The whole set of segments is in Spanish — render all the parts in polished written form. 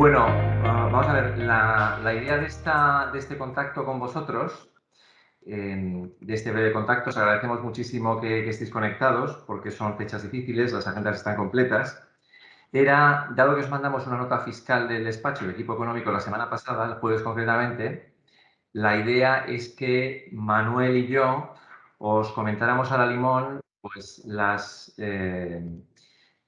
Bueno, vamos a ver, la idea de este contacto con vosotros, de este breve contacto, os agradecemos muchísimo que estéis conectados porque son fechas difíciles, las agendas están completas. Era, dado que os mandamos una nota fiscal del despacho del equipo económico la semana pasada, el jueves concretamente, la idea es que Manuel y yo os comentáramos a la limón pues, las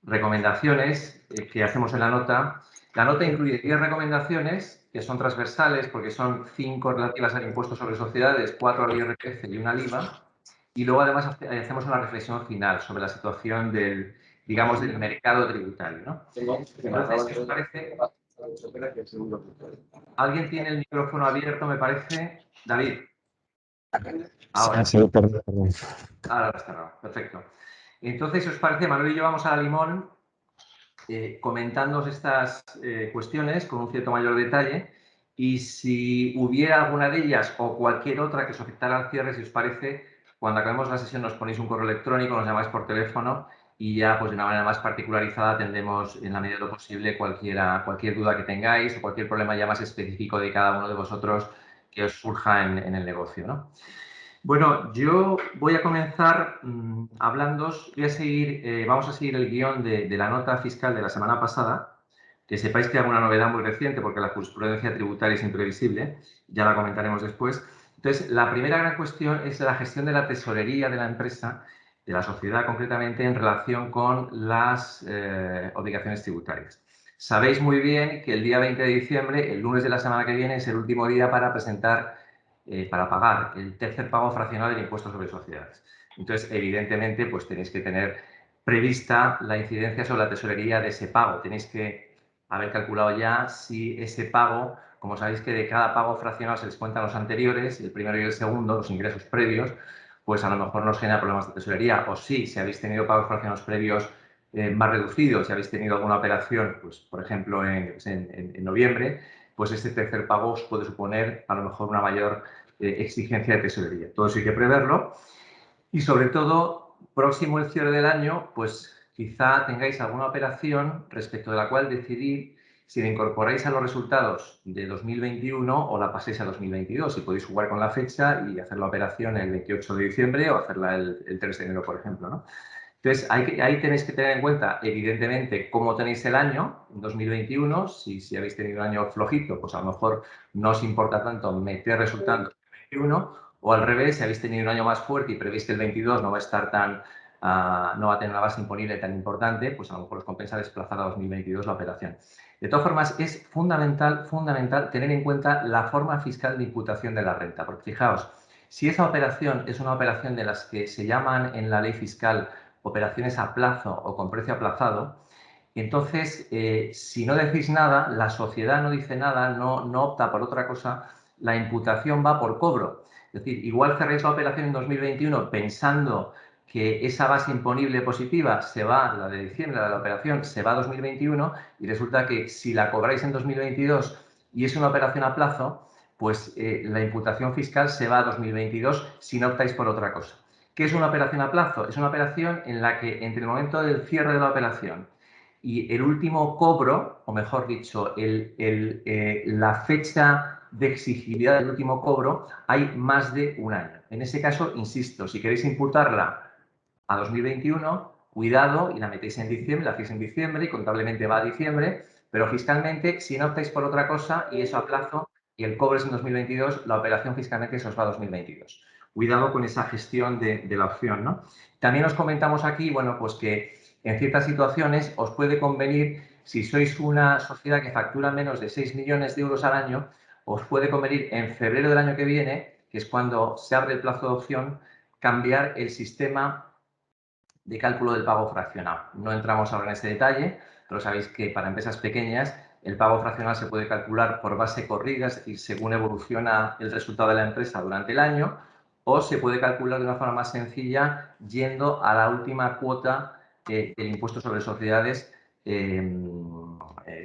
recomendaciones que hacemos en la nota. La nota incluye 10 recomendaciones que son transversales porque son 5 relativas al impuesto sobre sociedades, 4 al IRPF y una al IVA. Y luego además hacemos una reflexión final sobre la situación del, digamos, del mercado tributario, ¿no? Entonces, ¿qué os parece? ¿Alguien tiene el micrófono abierto, me parece? David. Ahora. Sí, perdón. Ahora lo has cerrado. Perfecto. Entonces, si os parece, Manuel y yo vamos a la limón comentándoos estas cuestiones con un cierto mayor detalle y si hubiera alguna de ellas o cualquier otra que os afectara al cierre, si os parece, cuando acabemos la sesión nos ponéis un correo electrónico, nos llamáis por teléfono y ya pues de una manera más particularizada atendemos en la medida de lo posible cualquier duda que tengáis o cualquier problema ya más específico de cada uno de vosotros que os surja en el negocio, ¿no? Bueno, yo voy a comenzar hablándoos, vamos a seguir el guión de la nota fiscal de la semana pasada, que sepáis que hay una novedad muy reciente porque la jurisprudencia tributaria es imprevisible, ya la comentaremos después. Entonces, la primera gran cuestión es la gestión de la tesorería de la empresa, de la sociedad concretamente, en relación con las obligaciones tributarias. Sabéis muy bien que el día 20 de diciembre, el lunes de la semana que viene, es el último día para presentar para pagar el tercer pago fraccionado del impuesto sobre sociedades. Entonces, evidentemente, pues tenéis que tener prevista la incidencia sobre la tesorería de ese pago. Tenéis que haber calculado ya si ese pago, como sabéis que de cada pago fraccionado se descuentan los anteriores, el primero y el segundo, los ingresos previos, pues a lo mejor nos genera problemas de tesorería. O sí, si habéis tenido pagos fraccionados previos más reducidos, si habéis tenido alguna operación, pues por ejemplo en noviembre, pues este tercer pago os puede suponer a lo mejor una mayor exigencia de tesorería. Todo eso hay que preverlo y sobre todo, próximo el cierre del año, pues quizá tengáis alguna operación respecto de la cual decidir si la incorporáis a los resultados de 2021 o la paséis a 2022. Si podéis jugar con la fecha y hacer la operación el 28 de diciembre o hacerla el 3 de enero, por ejemplo, ¿no? Entonces, ahí tenéis que tener en cuenta, evidentemente, cómo tenéis el año, 2021. Si habéis tenido un año flojito, pues a lo mejor no os importa tanto meter resultados en 2021, o al revés, si habéis tenido un año más fuerte y prevéis que el 22 no va a estar no va a tener una base imponible tan importante, pues a lo mejor os compensa desplazar a 2022 la operación. De todas formas, es fundamental tener en cuenta la forma fiscal de imputación de la renta, porque fijaos, si esa operación es una operación de las que se llaman en la ley fiscal operaciones a plazo o con precio aplazado, entonces, si no decís nada, la sociedad no dice nada, no opta por otra cosa, la imputación va por cobro. Es decir, igual cerréis la operación en 2021 pensando que esa base imponible positiva se va, la de diciembre, la de la operación, se va a 2021 y resulta que si la cobráis en 2022 y es una operación a plazo, pues la imputación fiscal se va a 2022 si no optáis por otra cosa. ¿Qué es una operación a plazo? Es una operación en la que entre el momento del cierre de la operación y el último cobro, o mejor dicho, la fecha de exigibilidad del último cobro, hay más de un año. En ese caso, insisto, si queréis imputarla a 2021, cuidado y la metéis en diciembre, la hacéis en diciembre y contablemente va a diciembre, pero fiscalmente, si no optáis por otra cosa y eso a plazo y el cobro es en 2022, la operación fiscalmente se os va a 2022. Cuidado con esa gestión de la opción, ¿no? También os comentamos aquí, bueno, pues que en ciertas situaciones os puede convenir, si sois una sociedad que factura menos de 6 millones de euros al año, os puede convenir en febrero del año que viene, que es cuando se abre el plazo de opción, cambiar el sistema de cálculo del pago fraccionado. No entramos ahora en este detalle, pero sabéis que para empresas pequeñas el pago fraccionado se puede calcular por base corrida, es decir, según evoluciona el resultado de la empresa durante el año, o se puede calcular de una forma más sencilla yendo a la última cuota del impuesto sobre sociedades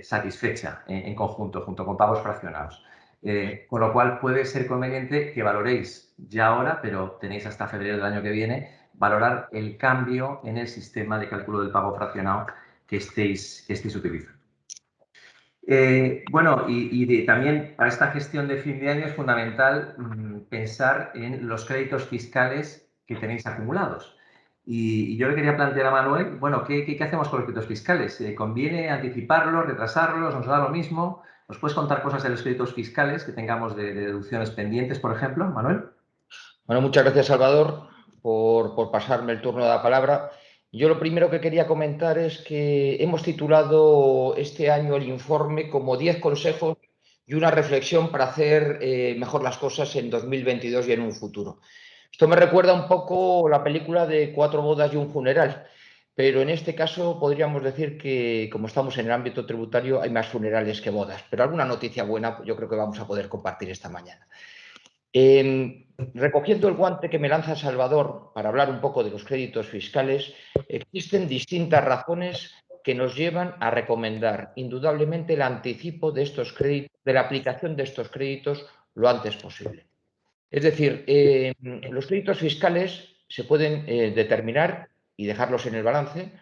satisfecha en conjunto, junto con pagos fraccionados. Con lo cual puede ser conveniente que valoréis ya ahora, pero tenéis hasta febrero del año que viene, valorar el cambio en el sistema de cálculo del pago fraccionado que estéis utilizando. Bueno, también para esta gestión de fin de año es fundamental pensar en los créditos fiscales que tenéis acumulados. Y yo le quería plantear a Manuel, bueno, ¿qué hacemos con los créditos fiscales? ¿Conviene anticiparlos, retrasarlos? ¿Nos da lo mismo? ¿Nos puedes contar cosas de los créditos fiscales que tengamos de deducciones pendientes, por ejemplo, Manuel? Bueno, muchas gracias, Salvador, por pasarme el turno de la palabra. Yo lo primero que quería comentar es que hemos titulado este año el informe como 10 consejos y una reflexión para hacer mejor las cosas en 2022 y en un futuro. Esto me recuerda un poco la película de 4 bodas y un funeral, pero en este caso podríamos decir que, como estamos en el ámbito tributario, hay más funerales que bodas. Pero alguna noticia buena yo creo que vamos a poder compartir esta mañana. Recogiendo el guante que me lanza Salvador para hablar un poco de los créditos fiscales, existen distintas razones que nos llevan a recomendar indudablemente el anticipo de estos créditos, de la aplicación de estos créditos lo antes posible. Es decir, los créditos fiscales se pueden determinar y dejarlos en el balance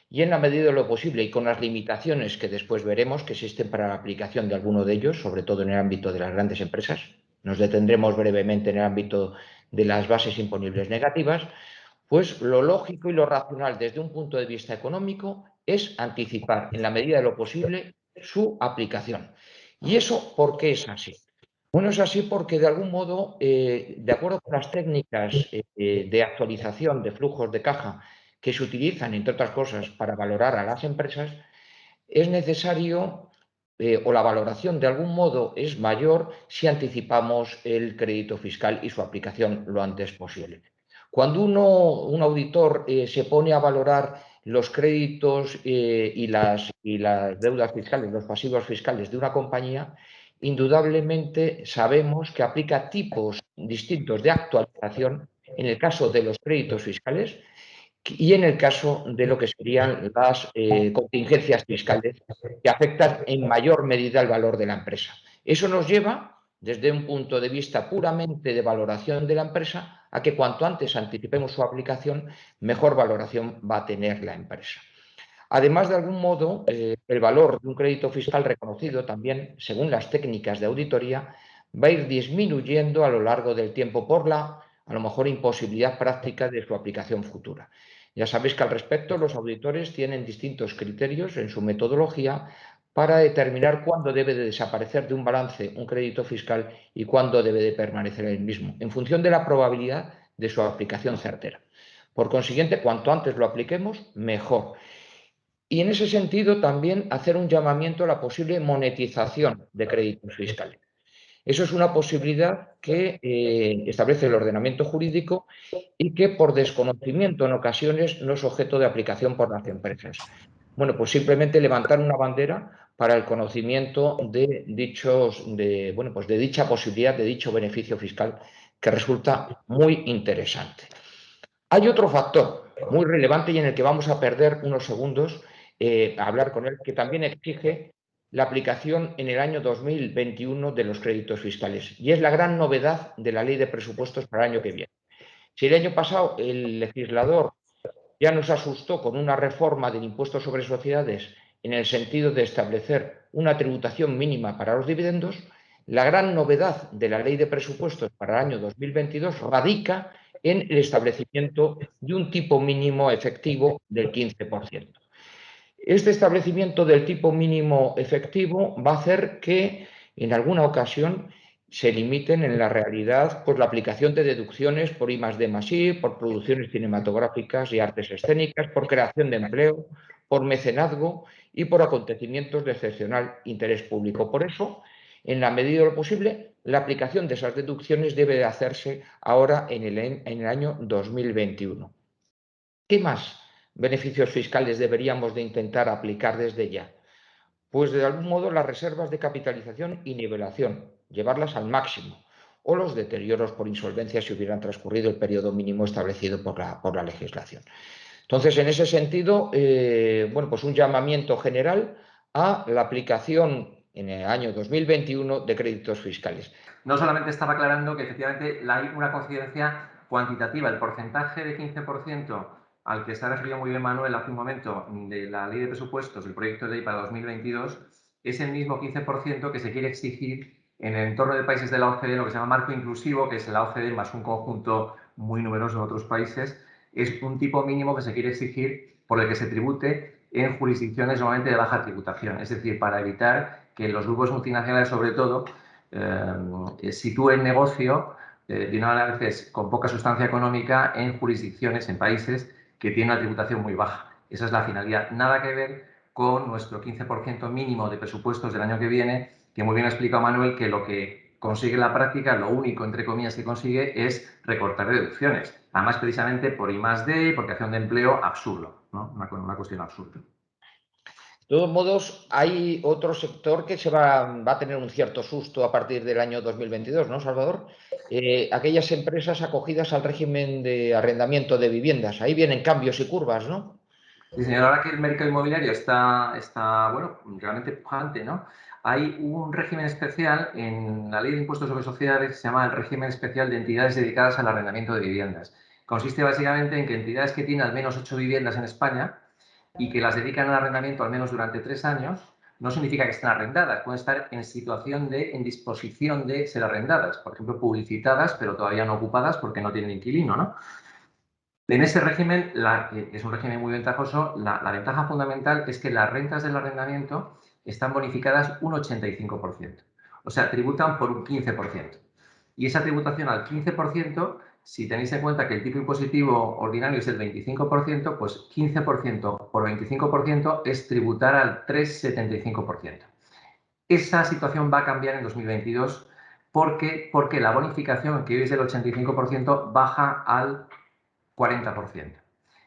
y en la medida de lo posible y con las limitaciones que después veremos que existen para la aplicación de alguno de ellos, sobre todo en el ámbito de las grandes empresas. Nos detendremos brevemente en el ámbito de las bases imponibles negativas, pues lo lógico y lo racional desde un punto de vista económico es anticipar en la medida de lo posible su aplicación. ¿Y eso por qué es así? Bueno, es así porque de algún modo, de acuerdo con las técnicas de actualización de flujos de caja que se utilizan, entre otras cosas, para valorar a las empresas, es necesario, o la valoración de algún modo es mayor si anticipamos el crédito fiscal y su aplicación lo antes posible. Cuando un auditor se pone a valorar los créditos y las deudas fiscales, los pasivos fiscales de una compañía, indudablemente sabemos que aplica tipos distintos de actualización en el caso de los créditos fiscales y en el caso de lo que serían las contingencias fiscales que afectan en mayor medida el valor de la empresa. Eso nos lleva, desde un punto de vista puramente de valoración de la empresa, a que cuanto antes anticipemos su aplicación, mejor valoración va a tener la empresa. Además, de algún modo, el valor de un crédito fiscal reconocido también, según las técnicas de auditoría, va a ir disminuyendo a lo largo del tiempo por la, a lo mejor, imposibilidad práctica de su aplicación futura. Ya sabéis que al respecto los auditores tienen distintos criterios en su metodología para determinar cuándo debe de desaparecer de un balance un crédito fiscal y cuándo debe de permanecer el mismo, en función de la probabilidad de su aplicación certera. Por consiguiente, cuanto antes lo apliquemos, mejor. Y en ese sentido también hacer un llamamiento a la posible monetización de créditos fiscales. Eso es una posibilidad que establece el ordenamiento jurídico y que por desconocimiento en ocasiones no es objeto de aplicación por las empresas. Bueno, pues simplemente levantar una bandera para el conocimiento de de dicha posibilidad, de dicho beneficio fiscal que resulta muy interesante. Hay otro factor muy relevante y en el que vamos a perder unos segundos a hablar con él, que también exige la aplicación en el año 2021 de los créditos fiscales. Y es la gran novedad de la ley de presupuestos para el año que viene. Si el año pasado el legislador ya nos asustó con una reforma del impuesto sobre sociedades en el sentido de establecer una tributación mínima para los dividendos, la gran novedad de la ley de presupuestos para el año 2022 radica en el establecimiento de un tipo mínimo efectivo del 15%. Este establecimiento del tipo mínimo efectivo va a hacer que en alguna ocasión se limiten en la realidad pues, la aplicación de deducciones por I+D+I, por producciones cinematográficas y artes escénicas, por creación de empleo, por mecenazgo y por acontecimientos de excepcional interés público. Por eso, en la medida de lo posible, la aplicación de esas deducciones debe de hacerse ahora en el año 2021. ¿Qué más beneficios fiscales deberíamos de intentar aplicar desde ya? Pues de algún modo las reservas de capitalización y nivelación, llevarlas al máximo, o los deterioros por insolvencia si hubieran transcurrido el periodo mínimo establecido por la legislación. Entonces, en ese sentido, pues un llamamiento general a la aplicación en el año 2021 de créditos fiscales. No solamente estaba aclarando que efectivamente hay una coincidencia cuantitativa, el porcentaje de 15% al que se ha referido muy bien Manuel hace un momento de la ley de presupuestos, el proyecto de ley para 2022, es el mismo 15% que se quiere exigir en el entorno de países de la OCDE, lo que se llama marco inclusivo, que es la OCDE más un conjunto muy numeroso de otros países, es un tipo mínimo que se quiere exigir por el que se tribute en jurisdicciones normalmente de baja tributación, es decir, para evitar que los grupos multinacionales, sobre todo, sitúen negocio de una manera a veces con poca sustancia económica en jurisdicciones, en países que tienen una tributación muy baja. Esa es la finalidad. Nada que ver con nuestro 15% mínimo de presupuestos del año que viene, que muy bien ha explicado Manuel que lo que consigue en la práctica, lo único, entre comillas, que consigue es recortar deducciones. Además, precisamente por I+D, por creación de empleo, absurdo, ¿no? Una cuestión absurda. De todos modos, hay otro sector que va a tener un cierto susto a partir del año 2022, ¿no, Salvador? Aquellas empresas acogidas al régimen de arrendamiento de viviendas. Ahí vienen cambios y curvas, ¿no? Sí, señor, ahora que el mercado inmobiliario está bueno, realmente pujante, ¿no? Hay un régimen especial en la Ley de Impuestos sobre Sociedades que se llama el régimen especial de entidades dedicadas al arrendamiento de viviendas. Consiste básicamente en que entidades que tienen al menos 8 viviendas en España y que las dedican al arrendamiento al menos durante 3 años, no significa que estén arrendadas, pueden estar en situación en disposición de ser arrendadas, por ejemplo, publicitadas, pero todavía no ocupadas porque no tienen inquilino, ¿no? En ese régimen, es un régimen muy ventajoso, la ventaja fundamental es que las rentas del arrendamiento están bonificadas un 85%. O sea, tributan por un 15%. Y esa tributación al 15%, si tenéis en cuenta que el tipo impositivo ordinario es el 25%, pues 15% por 25% es tributar al 3,75%. Esa situación va a cambiar en 2022 porque la bonificación, que hoy es del 85%, baja al 40%.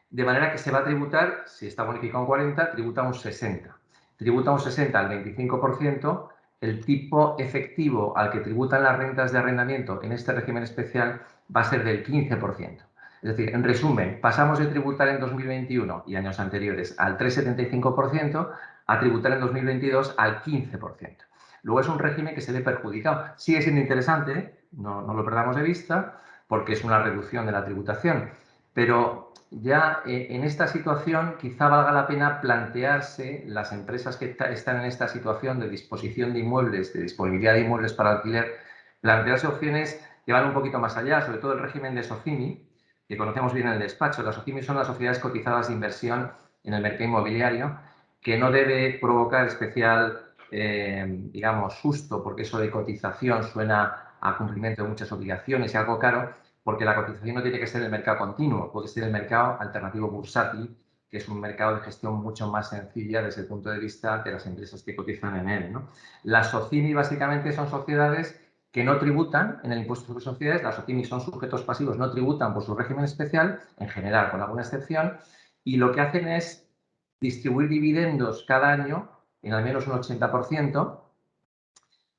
De manera que se va a tributar, si está bonificado un 40, tributa un 60. Tributa un 60 al 25%, el tipo efectivo al que tributan las rentas de arrendamiento en este régimen especial va a ser del 15%. Es decir, en resumen, pasamos de tributar en 2021 y años anteriores al 3,75% a tributar en 2022 al 15%. Luego es un régimen que se ve perjudicado. Sigue siendo interesante, no lo perdamos de vista, porque es una reducción de la tributación, pero ya en esta situación quizá valga la pena plantearse, las empresas que están en esta situación de disposición de inmuebles, de disponibilidad de inmuebles para alquiler, plantearse opciones que van un poquito más allá, sobre todo el régimen de SOCIMI, que conocemos bien en el despacho. Las SOCIMI son las sociedades cotizadas de inversión en el mercado inmobiliario, que no debe provocar especial, digamos, susto, porque eso de cotización suena a cumplimiento de muchas obligaciones y algo caro, porque la cotización no tiene que ser el mercado continuo, puede ser el mercado alternativo bursátil, que es un mercado de gestión mucho más sencilla desde el punto de vista de las empresas que cotizan en él, ¿no? Las SOCIMI básicamente son sociedades que no tributan en el impuesto sobre sociedades, las SOCIMI son sujetos pasivos, no tributan por su régimen especial, en general, con alguna excepción, y lo que hacen es distribuir dividendos cada año en al menos un 80%,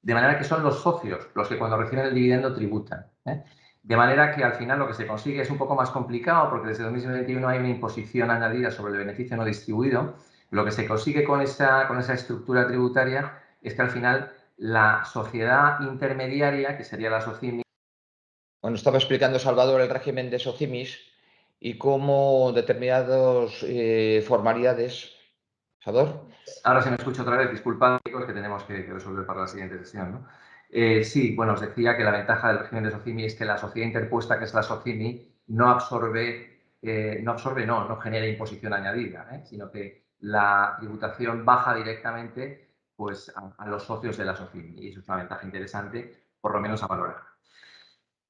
de manera que son los socios los que cuando reciben el dividendo tributan, ¿eh? De manera que al final lo que se consigue es un poco más complicado porque desde 2021 hay una imposición añadida sobre el beneficio no distribuido. Lo que se consigue con esa estructura tributaria es que al final la sociedad intermediaria, que sería la SOCIMI. Bueno, estaba explicando Salvador el régimen de SOCIMIs y cómo determinadas formalidades. Salvador. Ahora se me escucha otra vez, disculpad, chicos, que tenemos que resolver para la siguiente sesión, ¿no? Sí, bueno, os decía que la ventaja del régimen de SOCIMI es que la sociedad interpuesta, que es la SOCIMI, no genera imposición añadida, sino que la tributación baja directamente pues, a los socios de la SOCIMI. Y eso es una ventaja interesante, por lo menos a valorar.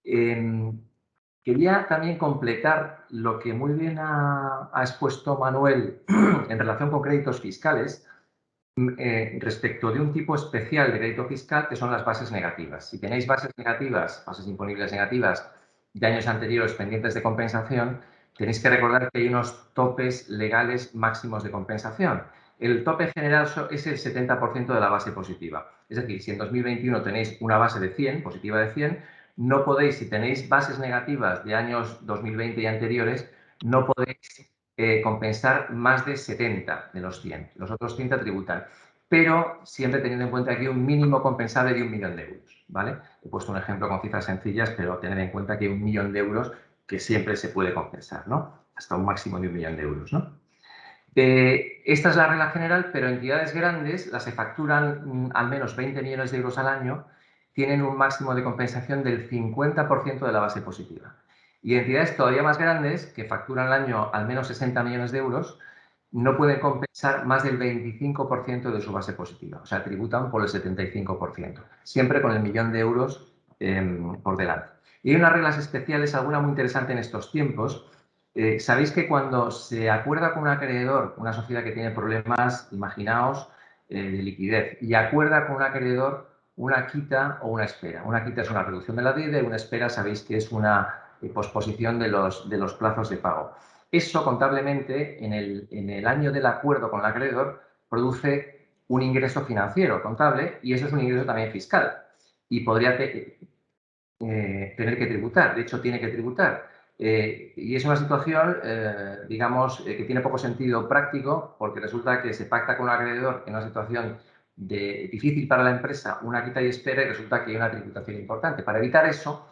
Quería también completar lo que muy bien ha expuesto Manuel en relación con créditos fiscales, respecto de un tipo especial de crédito fiscal que son las bases negativas. Si tenéis bases negativas, bases imponibles negativas de años anteriores pendientes de compensación, tenéis que recordar que hay unos topes legales máximos de compensación. El tope general es el 70% de la base positiva. Es decir, si en 2021 tenéis una base de 100, positiva de 100, no podéis, si tenéis bases negativas de años 2020 y anteriores, no podéis compensar más de 70 de los 100. Los otros 30 tributan, pero siempre teniendo en cuenta que hay un mínimo compensable de 1 millón de euros, ¿vale? He puesto un ejemplo con cifras sencillas, pero tener en cuenta que hay 1 millón de euros que siempre se puede compensar, ¿no? Hasta un máximo de 1 millón de euros, ¿no? Esta es la regla general, pero entidades grandes, las que facturan al menos 20 millones de euros al año, tienen un máximo de compensación del 50% de la base positiva. Y entidades todavía más grandes, que facturan al año al menos 60 millones de euros, no pueden compensar más del 25% de su base positiva. O sea, tributan por el 75%, siempre con el millón de euros por delante. Y hay unas reglas especiales, alguna muy interesante en estos tiempos. Sabéis que cuando se acuerda con un acreedor, una sociedad que tiene problemas, imaginaos, de liquidez, y acuerda con un acreedor una quita o una espera. Una quita es una reducción de la deuda y una espera sabéis que es una posposición de los plazos de pago. Eso contablemente en el año del acuerdo con el acreedor produce un ingreso financiero contable y eso es un ingreso también fiscal y podría tener que tributar, de hecho tiene que tributar. Y es una situación, digamos, que tiene poco sentido práctico porque resulta que se pacta con un acreedor en una situación difícil para la empresa, una quita y espera y resulta que hay una tributación importante. Para evitar eso,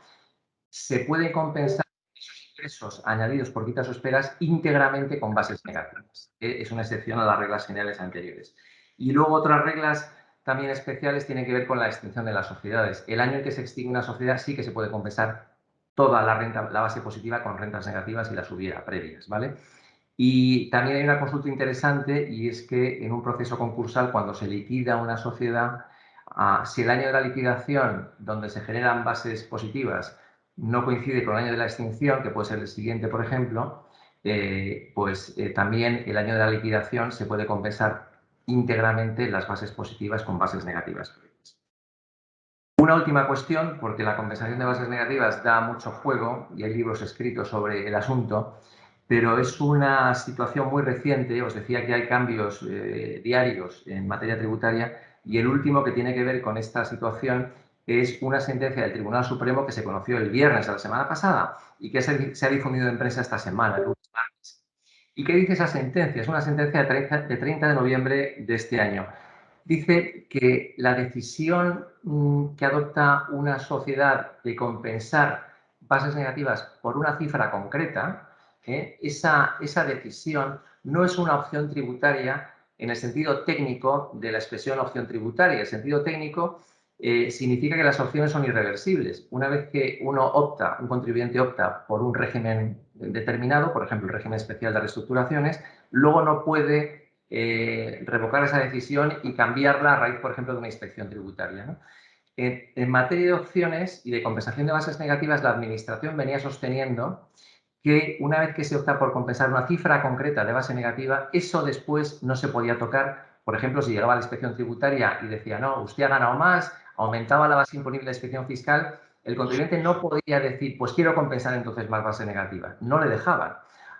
se pueden compensar esos ingresos añadidos por quitas o esperas íntegramente con bases negativas. Es una excepción a las reglas generales anteriores. Y luego otras reglas también especiales tienen que ver con la extinción de las sociedades. El año en que se extingue una sociedad sí que se puede compensar toda la renta, la base positiva con rentas negativas si las hubiera previas, ¿vale? Y también hay una consulta interesante y es que en un proceso concursal, cuando se liquida una sociedad, si el año de la liquidación donde se generan bases positivas no coincide con el año de la extinción, que puede ser el siguiente, por ejemplo, también el año de la liquidación se puede compensar íntegramente las bases positivas con bases negativas. Una última cuestión, porque la compensación de bases negativas da mucho juego y hay libros escritos sobre el asunto, pero es una situación muy reciente. Os decía que hay cambios diarios en materia tributaria y el último que tiene que ver con esta situación es una sentencia del Tribunal Supremo que se conoció el viernes de la semana pasada y que se ha difundido en prensa esta semana, el lunes martes. ¿Y qué dice esa sentencia? Es una sentencia de 30 de noviembre de este año. Dice que la decisión que adopta una sociedad de compensar bases negativas por una cifra concreta, esa decisión no es una opción tributaria en el sentido técnico de la expresión opción tributaria. El sentido técnico significa que las opciones son irreversibles. Una vez que un contribuyente opta por un régimen determinado, por ejemplo, el régimen especial de reestructuraciones, luego no puede revocar esa decisión y cambiarla a raíz, por ejemplo, de una inspección tributaria, ¿no? En materia de opciones y de compensación de bases negativas, la Administración venía sosteniendo que una vez que se opta por compensar una cifra concreta de base negativa, eso después no se podía tocar. Por ejemplo, si llegaba a la inspección tributaria y decía, no, usted ha ganado más, aumentaba la base imponible de inspección fiscal, el contribuyente no podía decir, pues quiero compensar entonces más base negativa. No le dejaban.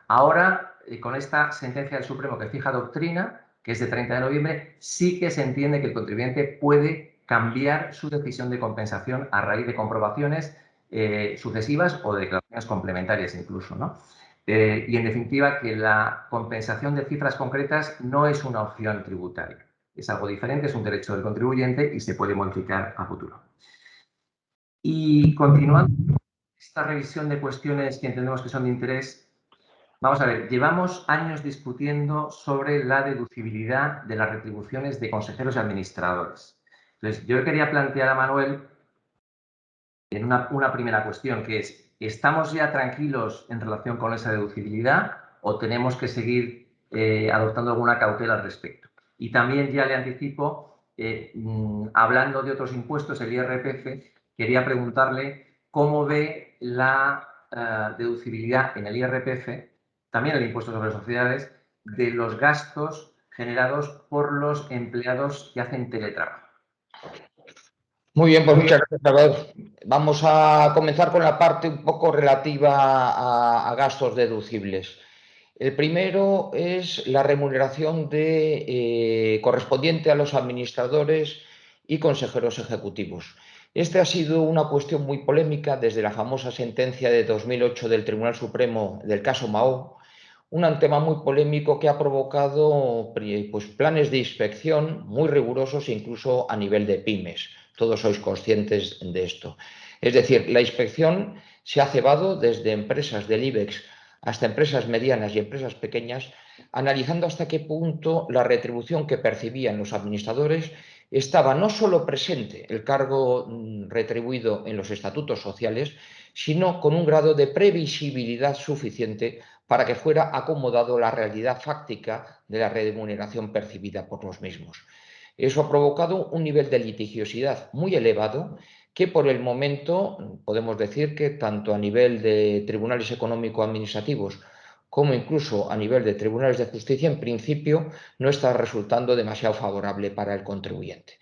Ahora, con esta sentencia del Supremo que fija doctrina, que es de 30 de noviembre, sí que se entiende que el contribuyente puede cambiar su decisión de compensación a raíz de comprobaciones sucesivas o de declaraciones complementarias incluso, ¿no? Y en definitiva que la compensación de cifras concretas no es una opción tributaria. Es algo diferente, es un derecho del contribuyente y se puede modificar a futuro. Y continuando esta revisión de cuestiones que entendemos que son de interés, vamos a ver, llevamos años discutiendo sobre la deducibilidad de las retribuciones de consejeros y administradores. Entonces, yo quería plantear a Manuel en una primera cuestión, que es, ¿estamos ya tranquilos en relación con esa deducibilidad o tenemos que seguir adoptando alguna cautela al respecto? Y también ya le anticipo, hablando de otros impuestos, el IRPF, quería preguntarle cómo ve la deducibilidad en el IRPF, también el impuesto sobre sociedades, de los gastos generados por los empleados que hacen teletrabajo. Muy bien, pues muchas gracias, Salvador. Vamos a comenzar con la parte un poco relativa a gastos deducibles. El primero es la remuneración correspondiente a los administradores y consejeros ejecutivos. Esta ha sido una cuestión muy polémica desde la famosa sentencia de 2008 del Tribunal Supremo del caso Mahou, un tema muy polémico que ha provocado pues, planes de inspección muy rigurosos incluso a nivel de pymes. Todos sois conscientes de esto. Es decir, la inspección se ha cebado desde empresas del IBEX hasta empresas medianas y empresas pequeñas, analizando hasta qué punto la retribución que percibían los administradores estaba no solo presente el cargo retribuido en los estatutos sociales, sino con un grado de previsibilidad suficiente para que fuera acomodado la realidad fáctica de la remuneración percibida por los mismos. Eso ha provocado un nivel de litigiosidad muy elevado que por el momento podemos decir que tanto a nivel de tribunales económico-administrativos como incluso a nivel de tribunales de justicia, en principio no está resultando demasiado favorable para el contribuyente.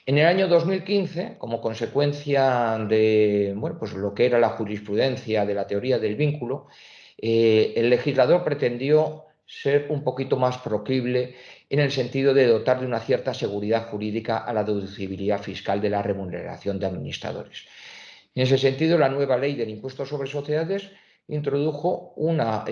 En el año 2015, como consecuencia de pues lo que era la jurisprudencia de la teoría del vínculo, el legislador pretendió ser un poquito más proclive en el sentido de dotar de una cierta seguridad jurídica a la deducibilidad fiscal de la remuneración de administradores. En ese sentido, la nueva ley del impuesto sobre sociedades introdujo una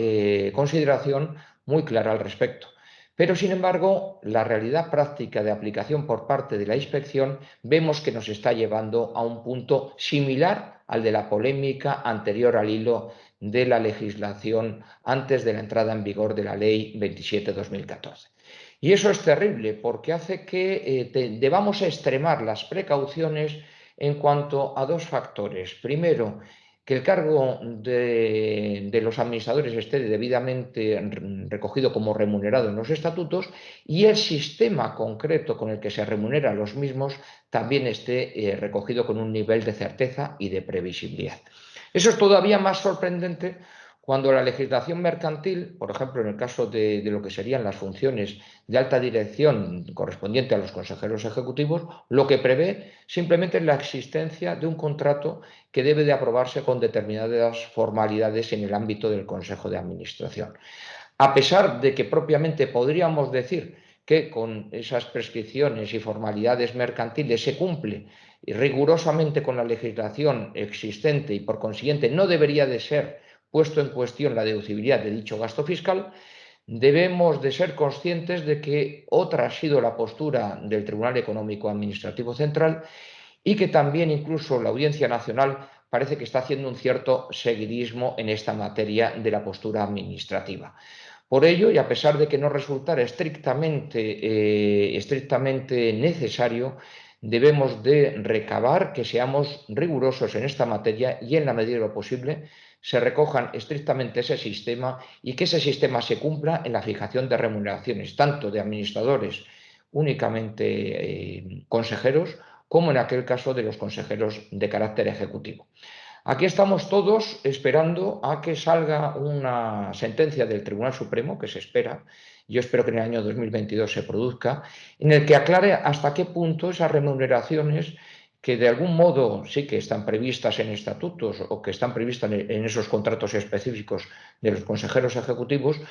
consideración muy clara al respecto. Pero, sin embargo, la realidad práctica de aplicación por parte de la inspección vemos que nos está llevando a un punto similar al de la polémica anterior al hilo de la legislación antes de la entrada en vigor de la Ley 27/2014. Y eso es terrible porque hace que debamos extremar las precauciones en cuanto a dos factores. Primero, que el cargo de los administradores esté debidamente recogido como remunerado en los estatutos y el sistema concreto con el que se remunera a los mismos también esté recogido con un nivel de certeza y de previsibilidad. Eso es todavía más sorprendente cuando la legislación mercantil, por ejemplo, en el caso de lo que serían las funciones de alta dirección correspondiente a los consejeros ejecutivos, lo que prevé simplemente es la existencia de un contrato que debe de aprobarse con determinadas formalidades en el ámbito del Consejo de Administración. A pesar de que propiamente podríamos decir que con esas prescripciones y formalidades mercantiles se cumple rigurosamente con la legislación existente y por consiguiente no debería de ser puesto en cuestión la deducibilidad de dicho gasto fiscal, debemos de ser conscientes de que otra ha sido la postura del Tribunal Económico Administrativo Central y que también incluso la Audiencia Nacional parece que está haciendo un cierto seguidismo en esta materia de la postura administrativa. Por ello, y a pesar de que no resultara estrictamente necesario, debemos de recabar que seamos rigurosos en esta materia y en la medida de lo posible se recojan estrictamente ese sistema y que ese sistema se cumpla en la fijación de remuneraciones, tanto de administradores únicamente consejeros, como en aquel caso de los consejeros de carácter ejecutivo. Aquí estamos todos esperando a que salga una sentencia del Tribunal Supremo, que se espera, yo espero que en el año 2022 se produzca, en el que aclare hasta qué punto esas remuneraciones que de algún modo sí que están previstas en estatutos o que están previstas en esos contratos específicos de los consejeros ejecutivos,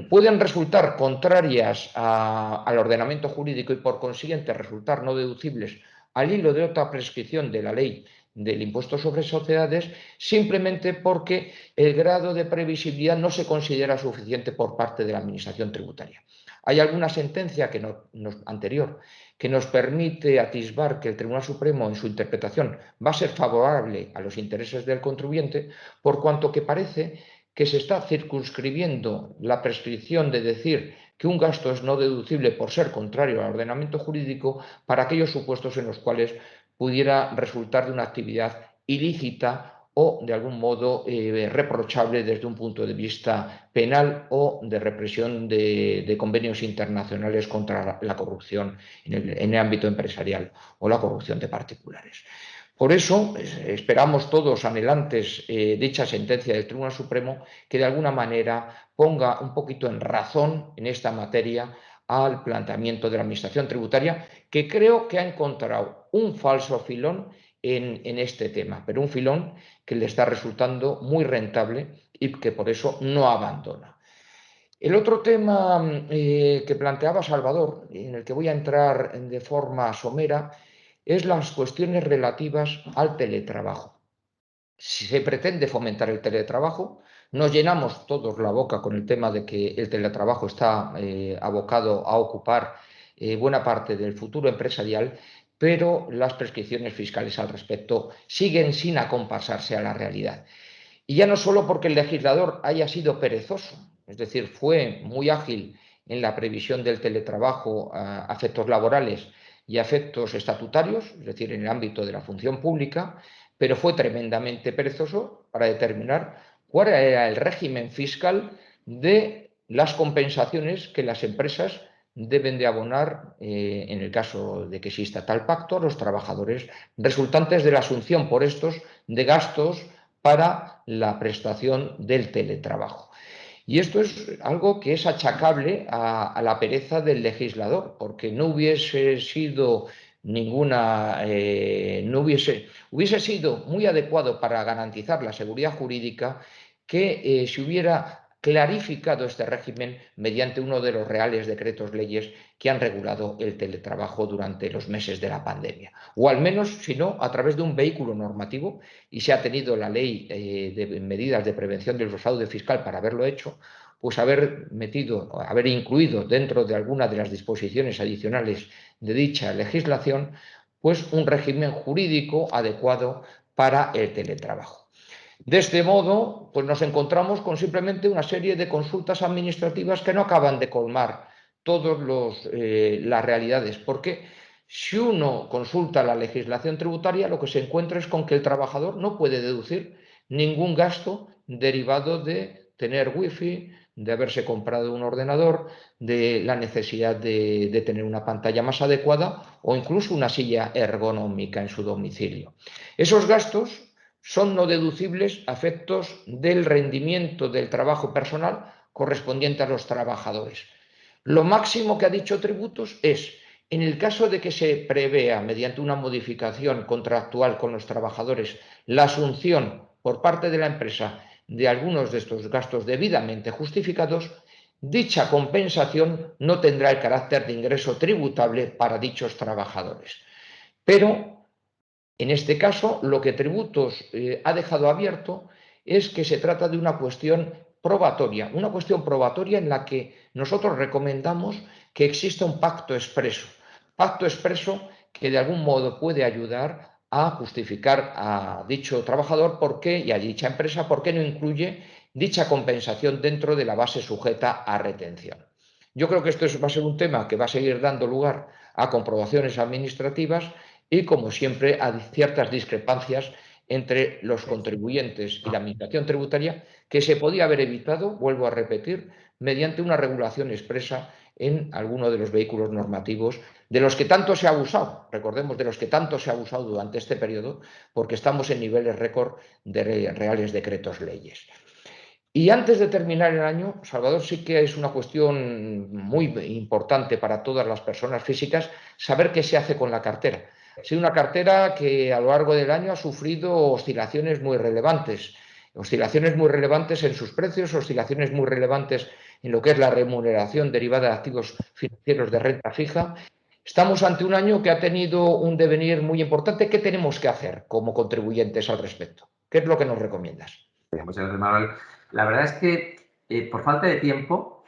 pueden resultar contrarias al ordenamiento jurídico y por consiguiente resultar no deducibles al hilo de otra prescripción de la ley del impuesto sobre sociedades, simplemente porque el grado de previsibilidad no se considera suficiente por parte de la Administración tributaria. Hay alguna sentencia anterior que nos permite atisbar que el Tribunal Supremo en su interpretación va a ser favorable a los intereses del contribuyente, por cuanto que parece que se está circunscribiendo la prescripción de decir que un gasto es no deducible por ser contrario al ordenamiento jurídico para aquellos supuestos en los cuales pudiera resultar de una actividad ilícita o de algún modo reprochable desde un punto de vista penal o de represión de convenios internacionales contra la corrupción en el ámbito empresarial o la corrupción de particulares. Por eso esperamos todos anhelantes dicha sentencia del Tribunal Supremo que de alguna manera ponga un poquito en razón en esta materia al planteamiento de la Administración tributaria, que creo que ha encontrado un falso filón en este tema, pero un filón que le está resultando muy rentable y que por eso no abandona. El otro tema que planteaba Salvador, en el que voy a entrar de forma somera, es las cuestiones relativas al teletrabajo. Si se pretende fomentar el teletrabajo, nos llenamos todos la boca con el tema de que el teletrabajo está abocado a ocupar buena parte del futuro empresarial, pero las prescripciones fiscales al respecto siguen sin acompasarse a la realidad. Y ya no solo porque el legislador haya sido perezoso, es decir, fue muy ágil en la previsión del teletrabajo a efectos laborales y a efectos estatutarios, es decir, en el ámbito de la función pública, pero fue tremendamente perezoso para determinar cuál era el régimen fiscal de las compensaciones que las empresas deben de abonar, en el caso de que exista tal pacto, a los trabajadores resultantes de la asunción por estos de gastos para la prestación del teletrabajo. Y esto es algo que es achacable a la pereza del legislador, porque no hubiese sido hubiese sido muy adecuado para garantizar la seguridad jurídica que se hubiera clarificado este régimen mediante uno de los reales decretos leyes que han regulado el teletrabajo durante los meses de la pandemia. O al menos, si no, a través de un vehículo normativo, y se ha tenido la ley de medidas de prevención del fraude fiscal para haberlo hecho, pues haber incluido dentro de alguna de las disposiciones adicionales de dicha legislación, pues un régimen jurídico adecuado para el teletrabajo. De este modo, pues nos encontramos con simplemente una serie de consultas administrativas que no acaban de colmar todas las realidades, porque si uno consulta la legislación tributaria, lo que se encuentra es con que el trabajador no puede deducir ningún gasto derivado de tener wifi, de haberse comprado un ordenador, de la necesidad de tener una pantalla más adecuada o incluso una silla ergonómica en su domicilio. Esos gastos son no deducibles a efectos del rendimiento del trabajo personal correspondiente a los trabajadores. Lo máximo que ha dicho Tributos es, en el caso de que se prevea, mediante una modificación contractual con los trabajadores, la asunción por parte de la empresa de algunos de estos gastos debidamente justificados, dicha compensación no tendrá el carácter de ingreso tributable para dichos trabajadores. Pero en este caso, lo que Tributos ha dejado abierto es que se trata de una cuestión probatoria en la que nosotros recomendamos que exista un pacto expreso que de algún modo puede ayudar a justificar a dicho trabajador y a dicha empresa por qué no incluye dicha compensación dentro de la base sujeta a retención. Yo creo que esto va a ser un tema que va a seguir dando lugar a comprobaciones administrativas y, como siempre, a ciertas discrepancias entre los contribuyentes y la administración tributaria que se podía haber evitado, vuelvo a repetir, mediante una regulación expresa en alguno de los vehículos normativos de los que tanto se ha abusado. Recordemos, de los que tanto se ha abusado durante este periodo, porque estamos en niveles récord de reales decretos leyes. Y antes de terminar el año, Salvador, sí que es una cuestión muy importante para todas las personas físicas saber qué se hace con la cartera. Ha sido una cartera que a lo largo del año ha sufrido oscilaciones muy relevantes en sus precios, oscilaciones muy relevantes en lo que es la remuneración derivada de activos financieros de renta fija. Estamos ante un año que ha tenido un devenir muy importante. ¿Qué tenemos que hacer como contribuyentes al respecto? ¿Qué es lo que nos recomiendas? Muchas gracias, Manuel. La verdad es que por falta de tiempo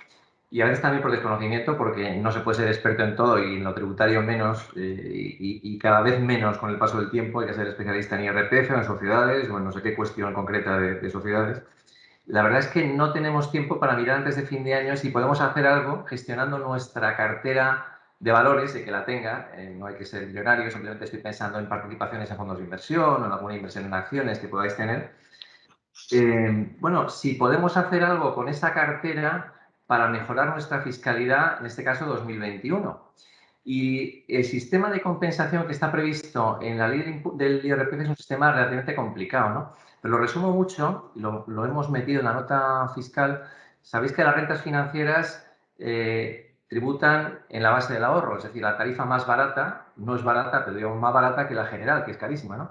y a veces también por desconocimiento, porque no se puede ser experto en todo y en lo tributario menos y cada vez menos con el paso del tiempo, hay que ser especialista en IRPF o en sociedades o en no sé qué cuestión concreta de sociedades. La verdad es que no tenemos tiempo para mirar antes de fin de año si podemos hacer algo gestionando nuestra cartera de valores, de que la tenga. No hay que ser millonario, simplemente estoy pensando en participaciones en fondos de inversión o en alguna inversión en acciones que podáis tener. Bueno, si podemos hacer algo con esa cartera para mejorar nuestra fiscalidad, en este caso 2021. Y el sistema de compensación que está previsto en la ley del IRPF es un sistema relativamente complicado, ¿no? Pero lo resumo mucho, lo hemos metido en la nota fiscal. Sabéis que las rentas financieras tributan en la base del ahorro, es decir, la tarifa más barata no es barata, pero digamos más barata que la general, que es carísima, ¿no?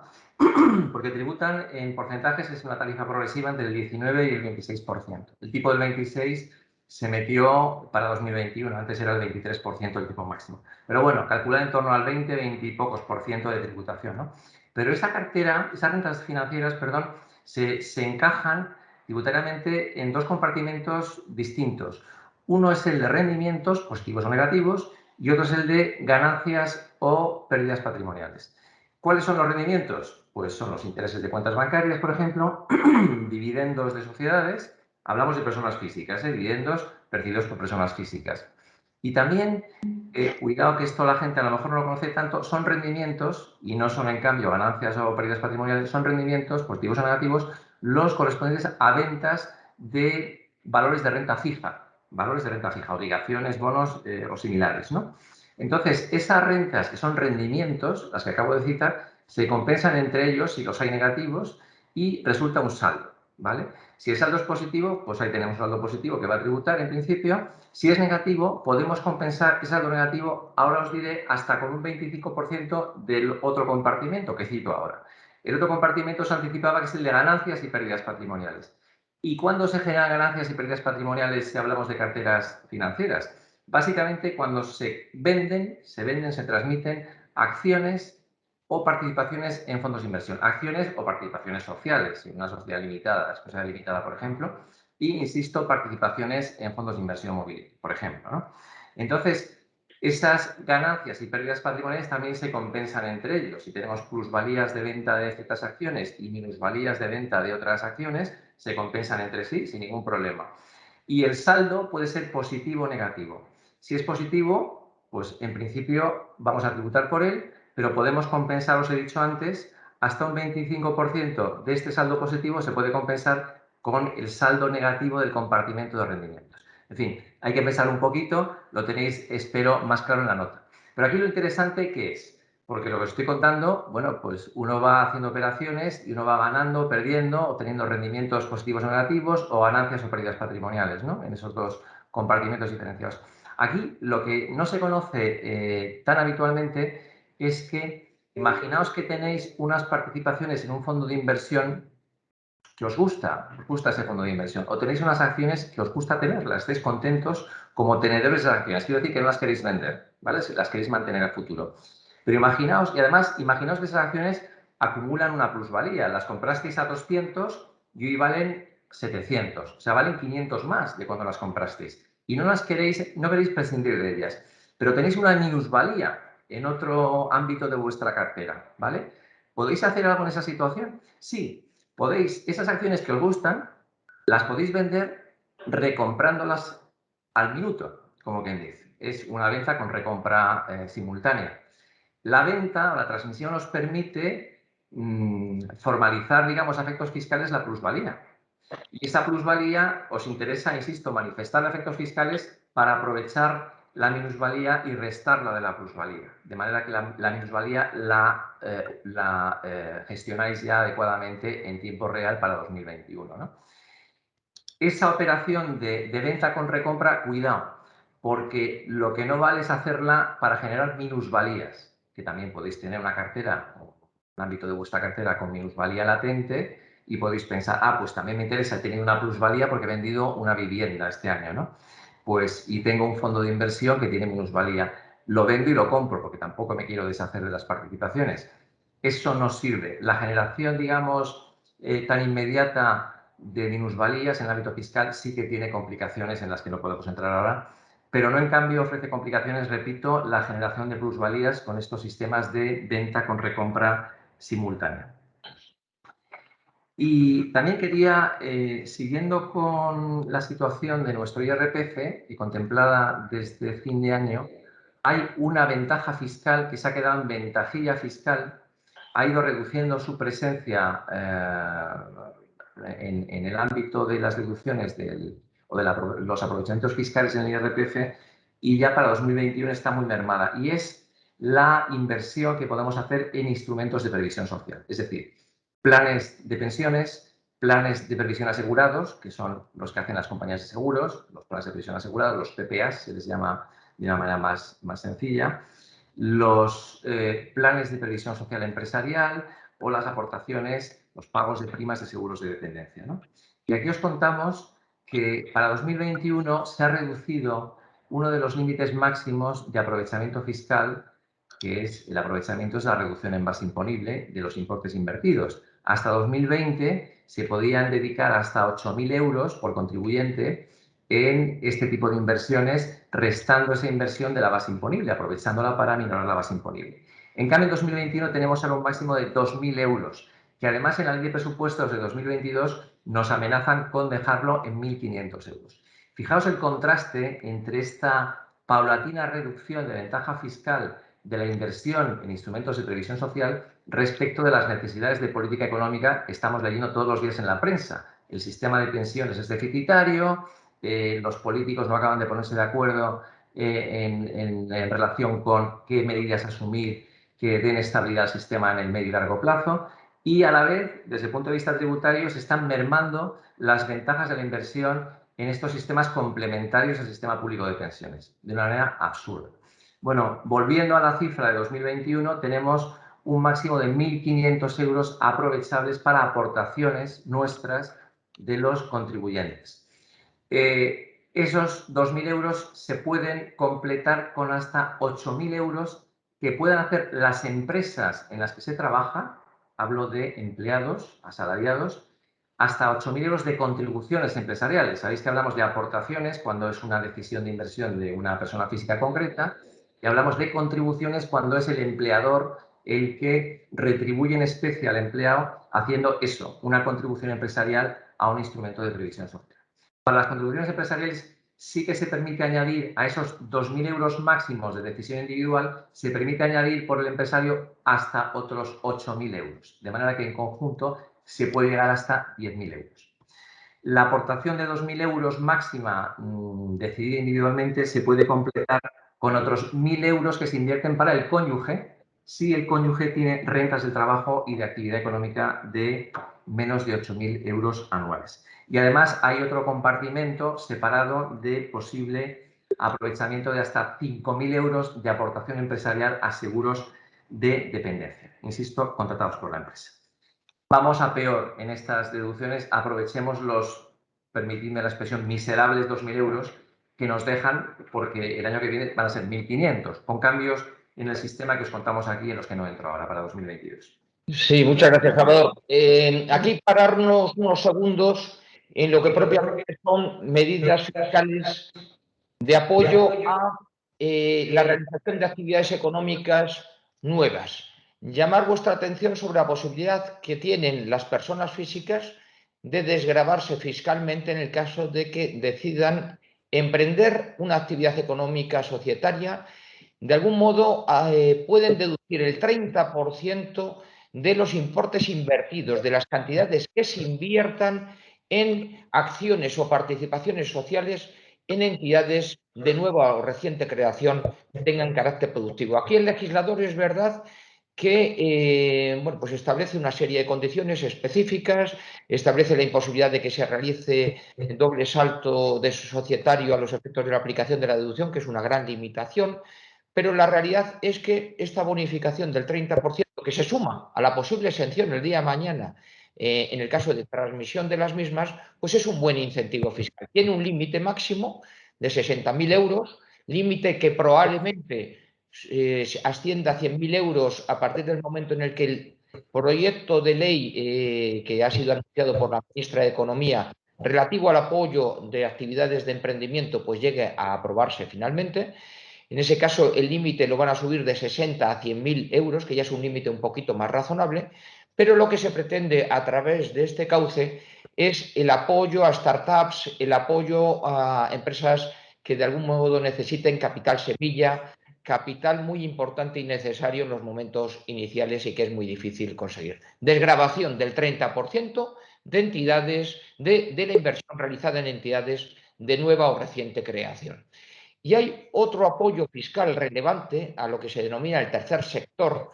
Porque tributan en porcentajes, es una tarifa progresiva entre el 19 y el 26%. El tipo del 26% se metió para 2021, antes era el 23% el tipo máximo. Pero bueno, calcula en torno al 20 y pocos por ciento de tributación, ¿no? Pero esa cartera, esas rentas financieras, perdón, se encajan tributariamente en dos compartimentos distintos. Uno es el de rendimientos, positivos o negativos, y otro es el de ganancias o pérdidas patrimoniales. ¿Cuáles son los rendimientos? Pues son los intereses de cuentas bancarias, por ejemplo, dividendos de sociedades. Hablamos de personas físicas, dividendos percibidos por personas físicas. Y también, cuidado que esto la gente a lo mejor no lo conoce tanto, son rendimientos, y no son en cambio ganancias o pérdidas patrimoniales, son rendimientos positivos o negativos, los correspondientes a ventas de valores de renta fija, obligaciones, bonos o similares, ¿no? Entonces, esas rentas que son rendimientos, las que acabo de citar, se compensan entre ellos si los hay negativos y resulta un saldo, ¿vale? Si el saldo es positivo, pues ahí tenemos un saldo positivo que va a tributar en principio. Si es negativo, podemos compensar ese saldo negativo, ahora os diré, hasta con un 25% del otro compartimento que cito ahora. El otro compartimento se anticipaba que es el de ganancias y pérdidas patrimoniales. ¿Y cuándo se generan ganancias y pérdidas patrimoniales si hablamos de carteras financieras? Básicamente cuando se venden, se transmiten acciones o participaciones en fondos de inversión. Acciones o participaciones sociales, en una sociedad limitada, sociedad limitada, por ejemplo, y, insisto, participaciones en fondos de inversión móvil, por ejemplo, ¿no? Entonces, esas ganancias y pérdidas patrimoniales también se compensan entre ellos. Si tenemos plusvalías de venta de ciertas acciones y minusvalías de venta de otras acciones, se compensan entre sí sin ningún problema. Y el saldo puede ser positivo o negativo. Si es positivo, pues en principio vamos a tributar por él, pero podemos compensar, os he dicho antes, hasta un 25% de este saldo positivo se puede compensar con el saldo negativo del compartimento de rendimientos. En fin, hay que pensar un poquito, lo tenéis, espero, más claro en la nota. Pero aquí lo interesante, ¿qué es? Porque lo que os estoy contando, bueno, pues uno va haciendo operaciones y uno va ganando, perdiendo, obteniendo rendimientos positivos o negativos o ganancias o pérdidas patrimoniales, ¿no? En esos dos compartimentos diferenciados. Aquí lo que no se conoce tan habitualmente es que imaginaos que tenéis unas participaciones en un fondo de inversión que os gusta ese fondo de inversión, o tenéis unas acciones que os gusta tenerlas, estáis contentos como tenedores de las acciones. Quiero decir que no las queréis vender, ¿vale? Si las queréis mantener a futuro. Pero imaginaos, y además, imaginaos que esas acciones acumulan una plusvalía. Las comprasteis a 200 y hoy valen 700. O sea, valen 500 más de cuando las comprasteis. Y no queréis prescindir de ellas. Pero tenéis una minusvalía en otro ámbito de vuestra cartera, ¿vale? ¿Podéis hacer algo en esa situación? Sí. Podéis, esas acciones que os gustan, las podéis vender recomprándolas al minuto, como quien dice. Es una venta con recompra simultánea. La venta o la transmisión os permite formalizar, digamos, a efectos fiscales la plusvalía. Y esa plusvalía os interesa, insisto, manifestar efectos fiscales para aprovechar la minusvalía y restarla de la plusvalía. De manera que la minusvalía la gestionáis ya adecuadamente en tiempo real para 2021, ¿no? Esa operación de venta con recompra, cuidado, porque lo que no vale es hacerla para generar minusvalías, que también podéis tener una cartera, o un ámbito de vuestra cartera con minusvalía latente, y podéis pensar, pues también me interesa, he tenido una plusvalía porque he vendido una vivienda este año, ¿no? Pues, y tengo un fondo de inversión que tiene minusvalía. Lo vendo y lo compro porque tampoco me quiero deshacer de las participaciones. Eso no sirve. La generación, digamos, tan inmediata de minusvalías en el ámbito fiscal sí que tiene complicaciones en las que no podemos entrar ahora, pero no en cambio ofrece complicaciones, repito, la generación de plusvalías con estos sistemas de venta con recompra simultánea. Y también quería, siguiendo con la situación de nuestro IRPF y contemplada desde fin de año, hay una ventaja fiscal que se ha quedado en ventajilla fiscal, ha ido reduciendo su presencia en el ámbito de las deducciones o de los aprovechamientos fiscales en el IRPF y ya para 2021 está muy mermada. Y es la inversión que podemos hacer en instrumentos de previsión social. Es decir, planes de pensiones, planes de previsión asegurados, que son los que hacen las compañías de seguros, los planes de previsión asegurados, los PPAs, se les llama de una manera más sencilla, los planes de previsión social empresarial o las aportaciones, los pagos de primas de seguros de dependencia, ¿no? Y aquí os contamos que para 2021 se ha reducido uno de los límites máximos de aprovechamiento fiscal, que es el aprovechamiento de la reducción en base imponible de los importes invertidos. Hasta 2020 se podían dedicar hasta 8.000 euros por contribuyente en este tipo de inversiones, restando esa inversión de la base imponible, aprovechándola para minorar la base imponible. En cambio, en 2021 tenemos ahora un máximo de 2.000 euros, que además en la ley de presupuestos de 2022 nos amenazan con dejarlo en 1.500 euros. Fijaos el contraste entre esta paulatina reducción de ventaja fiscal de la inversión en instrumentos de previsión social respecto de las necesidades de política económica que estamos leyendo todos los días en la prensa. El sistema de pensiones es deficitario, los políticos no acaban de ponerse de acuerdo en relación con qué medidas asumir que den estabilidad al sistema en el medio y largo plazo, y a la vez, desde el punto de vista tributario, se están mermando las ventajas de la inversión en estos sistemas complementarios al sistema público de pensiones, de una manera absurda. Bueno, volviendo a la cifra de 2021, tenemos un máximo de 1.500 euros aprovechables para aportaciones nuestras de los contribuyentes. Esos 2.000 euros se pueden completar con hasta 8.000 euros que puedan hacer las empresas en las que se trabaja, hablo de empleados, asalariados, hasta 8.000 euros de contribuciones empresariales. Sabéis que hablamos de aportaciones cuando es una decisión de inversión de una persona física concreta y hablamos de contribuciones cuando es el empleador el que retribuye en especie al empleado haciendo eso, una contribución empresarial a un instrumento de previsión social. Para las contribuciones empresariales sí que se permite añadir a esos 2.000 euros máximos de decisión individual, se permite añadir por el empresario hasta otros 8.000 euros, de manera que en conjunto se puede llegar hasta 10.000 euros. La aportación de 2.000 euros máxima decidida individualmente se puede completar con otros 1.000 euros que se invierten para el cónyuge si el cónyuge tiene rentas del trabajo y de actividad económica de menos de 8.000 euros anuales. Y además hay otro compartimento separado de posible aprovechamiento de hasta 5.000 euros de aportación empresarial a seguros de dependencia, insisto, contratados por la empresa. Vamos a peor en estas deducciones, aprovechemos los, permitidme la expresión, miserables 2.000 euros que nos dejan, porque el año que viene van a ser 1.500, con cambios en el sistema que os contamos aquí en los que no entro ahora para 2022. Sí, muchas gracias, Salvador. Aquí pararnos unos segundos en lo que propiamente son medidas fiscales de apoyo a la realización de actividades económicas nuevas. Llamar vuestra atención sobre la posibilidad que tienen las personas físicas de desgravarse fiscalmente en el caso de que decidan emprender una actividad económica societaria. De algún modo pueden deducir el 30% de los importes invertidos, de las cantidades que se inviertan en acciones o participaciones sociales en entidades de nueva o reciente creación que tengan carácter productivo. Aquí el legislador es verdad que bueno, pues establece una serie de condiciones específicas, establece la imposibilidad de que se realice el doble salto de societario a los efectos de la aplicación de la deducción, que es una gran limitación, pero la realidad es que esta bonificación del 30% que se suma a la posible exención el día de mañana en el caso de transmisión de las mismas, pues es un buen incentivo fiscal. Tiene un límite máximo de 60.000 euros, límite que probablemente ascienda a 100.000 euros a partir del momento en el que el proyecto de ley que ha sido anunciado por la ministra de Economía relativo al apoyo de actividades de emprendimiento pues llegue a aprobarse finalmente. En ese caso, el límite lo van a subir de 60 a 100.000 euros, que ya es un límite un poquito más razonable, pero lo que se pretende a través de este cauce es el apoyo a startups, el apoyo a empresas que de algún modo necesiten capital semilla, capital muy importante y necesario en los momentos iniciales y que es muy difícil conseguir. Desgravación del 30% de entidades, de la inversión realizada en entidades de nueva o reciente creación. Y hay otro apoyo fiscal relevante a lo que se denomina el tercer sector,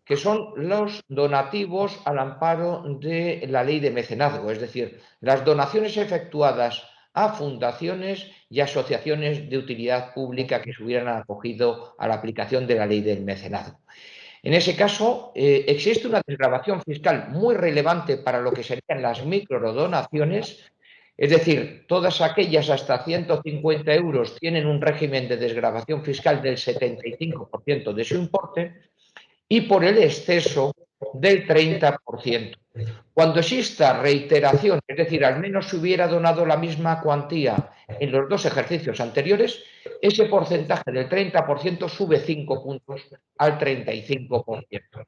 que son los donativos al amparo de la ley de mecenazgo, es decir, las donaciones efectuadas a fundaciones y asociaciones de utilidad pública que se hubieran acogido a la aplicación de la ley del mecenazgo. En ese caso, existe una desgravación fiscal muy relevante para lo que serían las microdonaciones. Es decir, todas aquellas hasta 150 euros tienen un régimen de desgravación fiscal del 75% de su importe y por el exceso del 30%. Cuando exista reiteración, es decir, al menos se hubiera donado la misma cuantía en los dos ejercicios anteriores, ese porcentaje del 30% sube 5 puntos al 35%.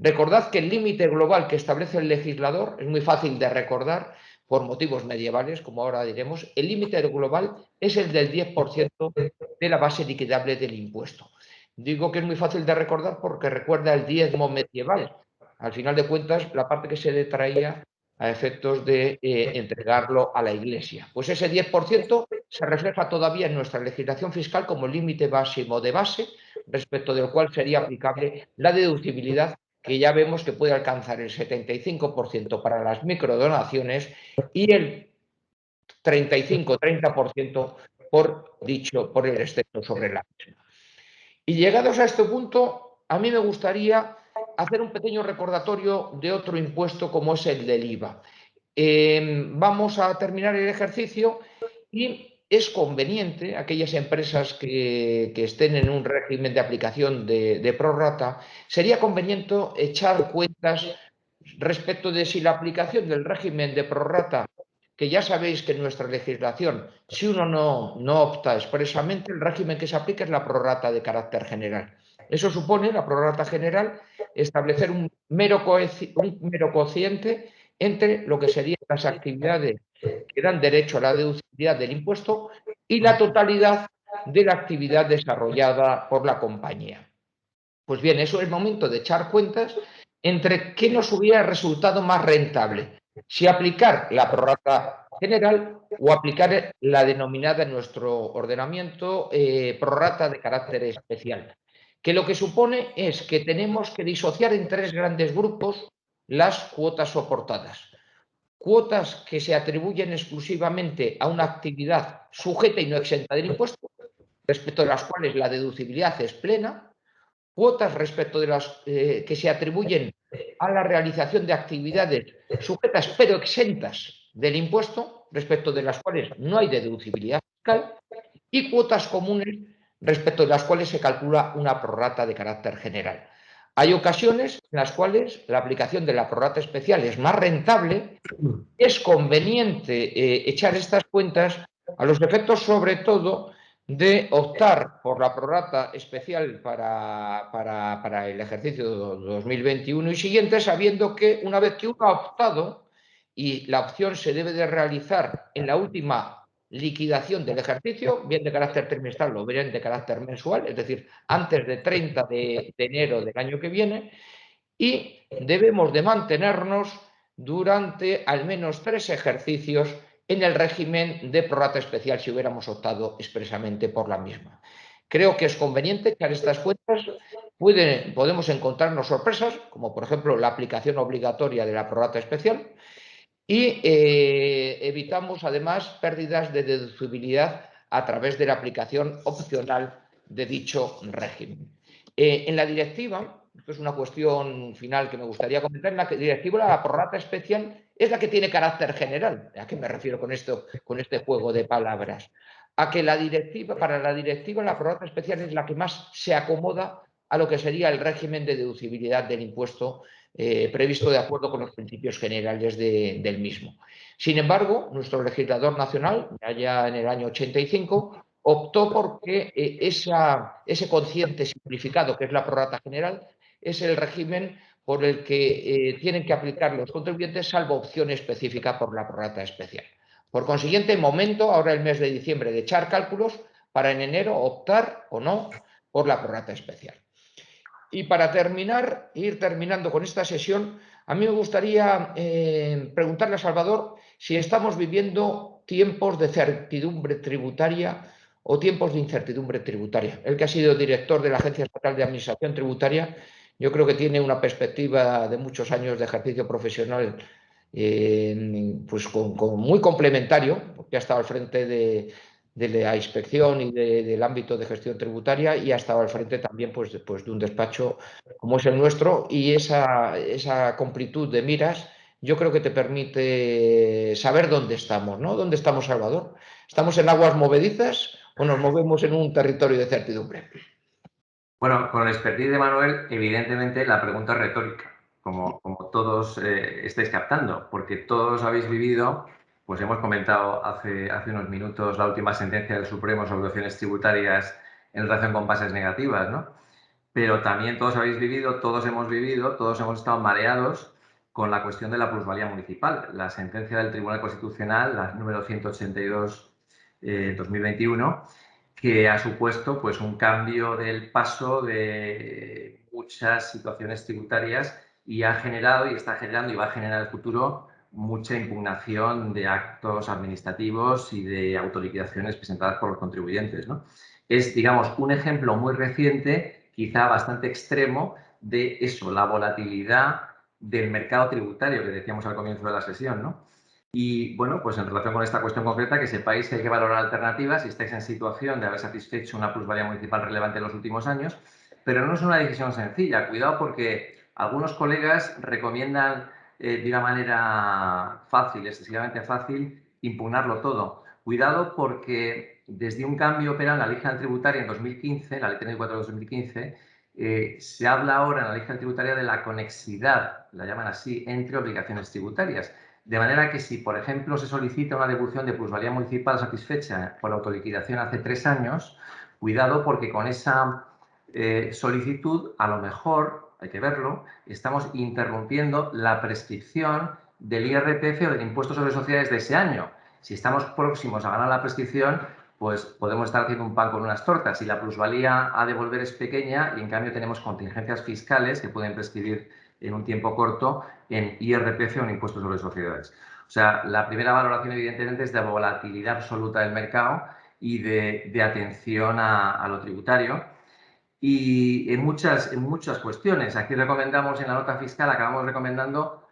Recordad que el límite global que establece el legislador es muy fácil de recordar por motivos medievales, como ahora diremos. El límite global es el del 10% de la base liquidable del impuesto. Digo que es muy fácil de recordar porque recuerda el diezmo medieval. Al final de cuentas, la parte que se le traía a efectos de entregarlo a la Iglesia. Pues ese 10% se refleja todavía en nuestra legislación fiscal como límite máximo de base, respecto del cual sería aplicable la deducibilidad, que ya vemos que puede alcanzar el 75% para las microdonaciones y el 35-30% por el exceso sobre la misma. Y llegados a este punto, a mí me gustaría hacer un pequeño recordatorio de otro impuesto como es el del IVA. Vamos a terminar el ejercicio y es conveniente, aquellas empresas que estén en un régimen de aplicación de prorrata, sería conveniente echar cuentas respecto de si la aplicación del régimen de prorrata, que ya sabéis que en nuestra legislación, si uno no opta expresamente, el régimen que se aplica es la prorrata de carácter general. Eso supone, la prorrata general, establecer un mero cociente entre lo que serían las actividades que dan derecho a la deducibilidad del impuesto y la totalidad de la actividad desarrollada por la compañía. Pues bien, eso es el momento de echar cuentas entre qué nos hubiera resultado más rentable, si aplicar la prorrata general o aplicar la denominada en nuestro ordenamiento prorrata de carácter especial, que lo que supone es que tenemos que disociar en tres grandes grupos las cuotas soportadas. Cuotas que se atribuyen exclusivamente a una actividad sujeta y no exenta del impuesto, respecto de las cuales la deducibilidad es plena. Cuotas respecto de las que se atribuyen a la realización de actividades sujetas pero exentas del impuesto, respecto de las cuales no hay deducibilidad fiscal, y cuotas comunes respecto de las cuales se calcula una prorrata de carácter general. Hay ocasiones en las cuales la aplicación de la prorrata especial es más rentable. Es conveniente echar estas cuentas a los efectos, sobre todo, de optar por la prorrata especial para el ejercicio 2021 y siguiente, sabiendo que una vez que uno ha optado, y la opción se debe de realizar en la última liquidación del ejercicio, bien de carácter trimestral o bien de carácter mensual, es decir, antes de 30 de enero del año que viene, y debemos de mantenernos durante al menos 3 ejercicios en el régimen de prorrata especial si hubiéramos optado expresamente por la misma. Creo que es conveniente echar estas cuentas. Podemos encontrarnos sorpresas, como por ejemplo la aplicación obligatoria de la prorrata especial, y evitamos además pérdidas de deducibilidad a través de la aplicación opcional de dicho régimen. En la directiva, esto es una cuestión final que me gustaría comentar, en la directiva la prorrata especial es la que tiene carácter general. ¿A qué me refiero con esto, con este juego de palabras? A que para la directiva la prorrata especial es la que más se acomoda a lo que sería el régimen de deducibilidad del impuesto previsto de acuerdo con los principios generales del mismo. Sin embargo, nuestro legislador nacional, ya en el año 85, optó porque ese cociente simplificado, que es la prorrata general, es el régimen por el que tienen que aplicar los contribuyentes, salvo opción específica por la prorrata especial. Por consiguiente, momento, ahora el mes de diciembre, de echar cálculos para en enero optar o no por la prorrata especial. Y para terminar, ir terminando con esta sesión, a mí me gustaría preguntarle a Salvador si estamos viviendo tiempos de certidumbre tributaria o tiempos de incertidumbre tributaria. Él, que ha sido director de la Agencia Estatal de Administración Tributaria, yo creo que tiene una perspectiva de muchos años de ejercicio profesional pues muy complementario, porque ha estado al frente de la inspección y del ámbito de gestión tributaria y ha estado al frente también pues de un despacho como es el nuestro, y esa completud de miras yo creo que te permite saber dónde estamos, ¿no? ¿Dónde estamos, Salvador? ¿Estamos en aguas movedizas o nos movemos en un territorio de certidumbre? Bueno, con el expertise de Manuel, evidentemente la pregunta es retórica, como todos estáis captando, porque todos habéis vivido, pues hemos comentado hace unos minutos la última sentencia del Supremo sobre opciones tributarias en relación con bases negativas, ¿no? Pero también todos habéis vivido, todos hemos estado mareados con la cuestión de la plusvalía municipal. La sentencia del Tribunal Constitucional, la número 182/2021, que ha supuesto pues, un cambio del paso de muchas situaciones tributarias y ha generado y está generando y va a generar en el futuro mucha impugnación de actos administrativos y de autoliquidaciones presentadas por los contribuyentes, ¿no? Es, digamos, un ejemplo muy reciente, quizá bastante extremo, de eso, la volatilidad del mercado tributario que decíamos al comienzo de la sesión, ¿no? Y, bueno, pues en relación con esta cuestión concreta, que sepáis que hay que valorar alternativas si estáis en situación de haber satisfecho una plusvalía municipal relevante en los últimos años, pero no es una decisión sencilla. Cuidado porque algunos colegas recomiendan de una manera fácil, excesivamente fácil, impugnarlo todo. Cuidado porque desde un cambio operado en la Ley General Tributaria en 2015, la Ley 34 de 2015, se habla ahora en la Ley General Tributaria de la conexidad, la llaman así, entre obligaciones tributarias. De manera que si, por ejemplo, se solicita una devolución de plusvalía municipal satisfecha por autoliquidación hace 3 años, cuidado porque con esa solicitud, a lo mejor, hay que verlo, estamos interrumpiendo la prescripción del IRPF o del impuesto sobre sociedades de ese año. Si estamos próximos a ganar la prescripción, pues podemos estar haciendo un pan con unas tortas. Si la plusvalía a devolver es pequeña y en cambio tenemos contingencias fiscales que pueden prescribir en un tiempo corto en IRPF o en impuestos sobre sociedades. O sea, la primera valoración evidentemente es de volatilidad absoluta del mercado y de atención a lo tributario. Y en muchas cuestiones. Aquí recomendamos en la nota fiscal, acabamos recomendando,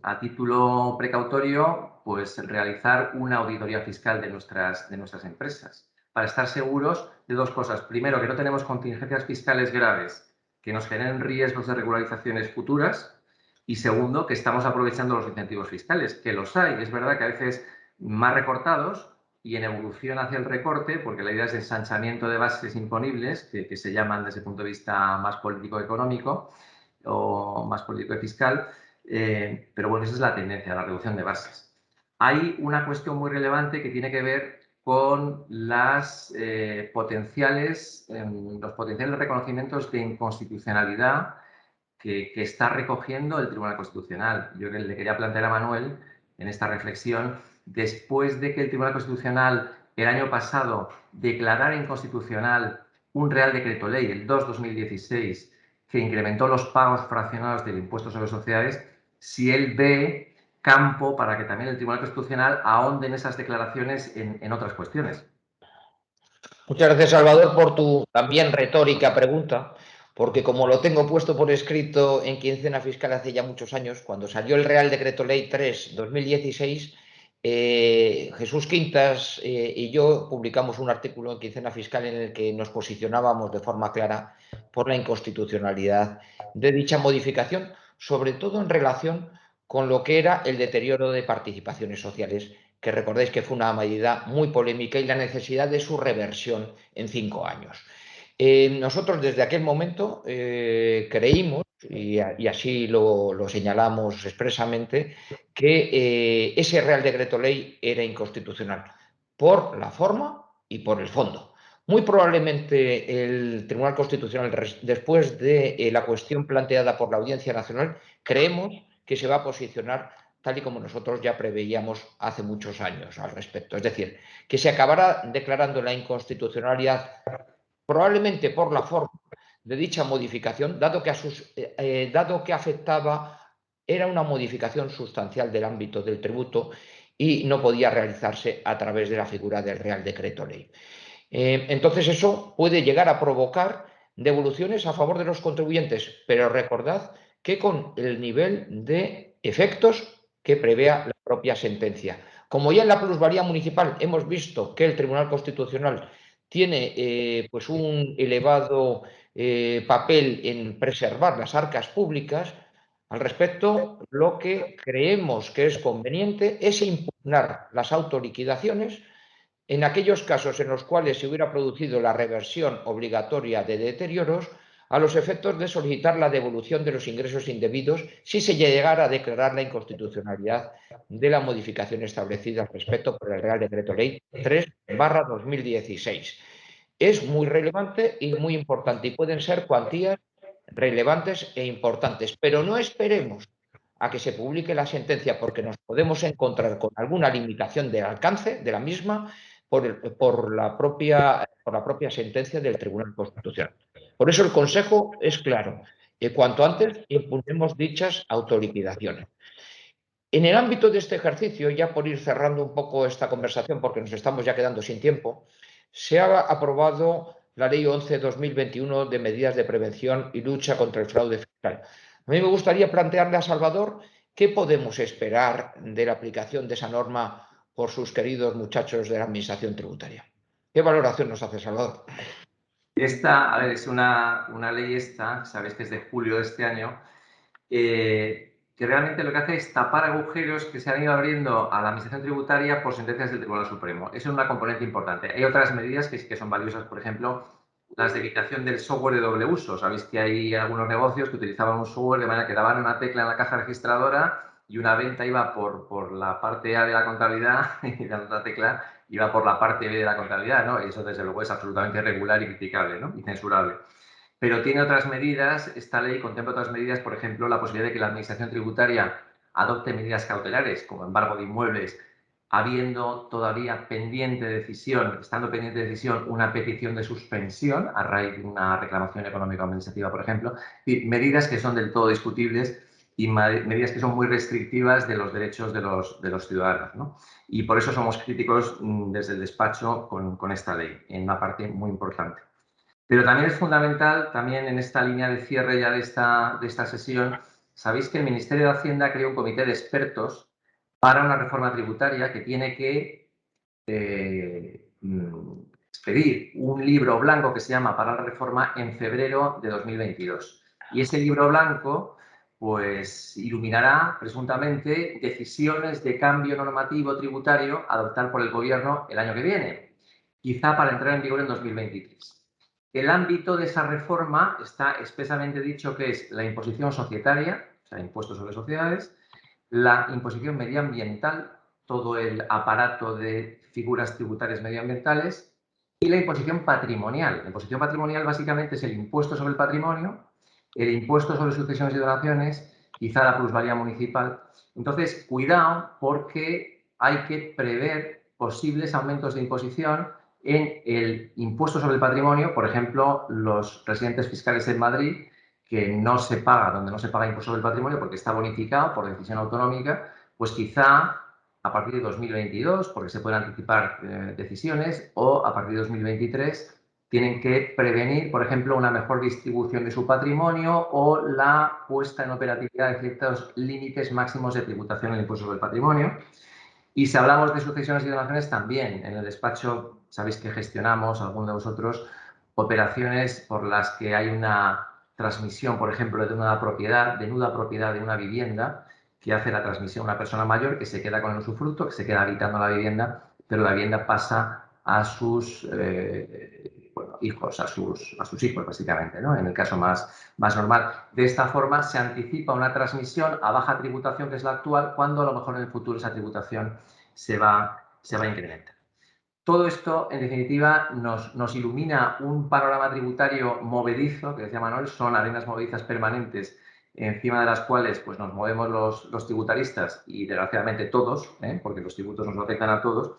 a título precautorio, pues realizar una auditoría fiscal de nuestras empresas para estar seguros de dos cosas. Primero, que no tenemos contingencias fiscales graves que nos generen riesgos de regularizaciones futuras. Y segundo, que estamos aprovechando los incentivos fiscales, que los hay. Es verdad que a veces más recortados, y en evolución hacia el recorte, porque la idea es de ensanchamiento de bases imponibles, que se llaman desde el punto de vista más político-económico o más político-fiscal, pero bueno, esa es la tendencia, la reducción de bases. Hay una cuestión muy relevante que tiene que ver con las los potenciales reconocimientos de inconstitucionalidad que está recogiendo el Tribunal Constitucional. Yo le quería plantear a Manuel en esta reflexión, después de que el Tribunal Constitucional el año pasado declarara inconstitucional un Real Decreto Ley, el 2/2016, que incrementó los pagos fraccionados del impuesto sobre sociedades, si él ve campo para que también el Tribunal Constitucional ahonde en esas declaraciones en otras cuestiones. Muchas gracias, Salvador, por tu también retórica pregunta, porque como lo tengo puesto por escrito en Quincena Fiscal hace ya muchos años, cuando salió el Real Decreto Ley 3/2016, Jesús Quintas y yo publicamos un artículo en Quincena Fiscal en el que nos posicionábamos de forma clara por la inconstitucionalidad de dicha modificación, sobre todo en relación con lo que era el deterioro de participaciones sociales, que recordéis que fue una medida muy polémica, y la necesidad de su reversión en 5 años. Nosotros desde aquel momento creímos, y así lo señalamos expresamente, que ese Real Decreto Ley era inconstitucional por la forma y por el fondo. Muy probablemente el Tribunal Constitucional, después de la cuestión planteada por la Audiencia Nacional, creemos que se va a posicionar tal y como nosotros ya preveíamos hace muchos años al respecto. Es decir, que se acabará declarando la inconstitucionalidad probablemente por la forma de dicha modificación, dado que afectaba, era una modificación sustancial del ámbito del tributo y no podía realizarse a través de la figura del Real Decreto Ley. Entonces eso puede llegar a provocar devoluciones a favor de los contribuyentes, pero recordad que con el nivel de efectos que prevea la propia sentencia. Como ya en la plusvalía municipal hemos visto que el Tribunal Constitucional tiene pues un elevado papel en preservar las arcas públicas, al respecto, lo que creemos que es conveniente es impugnar las autoliquidaciones en aquellos casos en los cuales se hubiera producido la reversión obligatoria de deterioros a los efectos de solicitar la devolución de los ingresos indebidos si se llegara a declarar la inconstitucionalidad de la modificación establecida al respecto por el Real Decreto Ley 3/2016. Es muy relevante y muy importante y pueden ser cuantías relevantes e importantes, pero no esperemos a que se publique la sentencia porque nos podemos encontrar con alguna limitación de alcance de la misma por la propia sentencia del Tribunal Constitucional. Por eso el consejo es claro, que cuanto antes impugnemos dichas autoliquidaciones. En el ámbito de este ejercicio, ya por ir cerrando un poco esta conversación, porque nos estamos ya quedando sin tiempo, se ha aprobado la Ley 11/2021 de medidas de prevención y lucha contra el fraude fiscal. A mí me gustaría plantearle a Salvador qué podemos esperar de la aplicación de esa norma por sus queridos muchachos de la Administración Tributaria. ¿Qué valoración nos hace, Salvador? Esta, a ver, es una ley esta, sabéis que es de julio de este año, que realmente lo que hace es tapar agujeros que se han ido abriendo a la Administración Tributaria por sentencias del Tribunal Supremo. Eso es una componente importante. Hay otras medidas que sí que son valiosas, por ejemplo, las de evitación del software de doble uso. Sabéis que hay algunos negocios que utilizaban un software de manera que daban una tecla en la caja registradora y una venta iba por la parte A de la contabilidad y la otra tecla iba por la parte B de la contabilidad, ¿no? Y eso, desde luego, es absolutamente irregular y criticable, ¿no? Y censurable. Pero tiene otras medidas, esta ley contempla otras medidas, por ejemplo, la posibilidad de que la Administración Tributaria adopte medidas cautelares, como embargo de inmuebles, habiendo todavía pendiente de decisión, estando pendiente de decisión, una petición de suspensión a raíz de una reclamación económico-administrativa, por ejemplo, y medidas que son del todo discutibles y medidas que son muy restrictivas de los derechos de los ciudadanos, ¿no? Y por eso somos críticos desde el despacho con esta ley, en una parte muy importante. Pero también es fundamental, también en esta línea de cierre ya de esta sesión, sabéis que el Ministerio de Hacienda creó un comité de expertos para una reforma tributaria que tiene que expedir un libro blanco que se llama Para la Reforma en febrero de 2022. Y ese libro blanco pues iluminará presuntamente decisiones de cambio normativo tributario a adoptar por el Gobierno el año que viene, quizá para entrar en vigor en 2023. El ámbito de esa reforma está expresamente dicho que es la imposición societaria, o sea, impuestos sobre sociedades, la imposición medioambiental, todo el aparato de figuras tributarias medioambientales, y la imposición patrimonial. La imposición patrimonial básicamente es el impuesto sobre el patrimonio, el impuesto sobre sucesiones y donaciones, quizá la plusvalía municipal. Entonces, cuidado, porque hay que prever posibles aumentos de imposición en el impuesto sobre el patrimonio, por ejemplo, los residentes fiscales en Madrid, que no se paga, donde no se paga impuesto sobre el patrimonio porque está bonificado por decisión autonómica, pues quizá a partir de 2022, porque se pueden anticipar decisiones, o a partir de 2023 tienen que prevenir, por ejemplo, una mejor distribución de su patrimonio o la puesta en operatividad de ciertos límites máximos de tributación en el impuesto sobre el patrimonio. Y si hablamos de sucesiones y donaciones, también en el despacho sabéis que gestionamos, algunos de vosotros, operaciones por las que hay una transmisión, por ejemplo, de nuda propiedad de una vivienda, que hace la transmisión a una persona mayor que se queda con el usufructo, que se queda habitando la vivienda, pero la vivienda pasa a sus hijos, a sus hijos, básicamente, ¿no? En el caso más normal. De esta forma se anticipa una transmisión a baja tributación, que es la actual, cuando a lo mejor en el futuro esa tributación se va a incrementar. Todo esto, en definitiva, nos ilumina un panorama tributario movedizo, que decía Manuel, son arenas movedizas permanentes encima de las cuales pues, nos movemos los tributaristas y, desgraciadamente, todos, porque los tributos nos afectan a todos,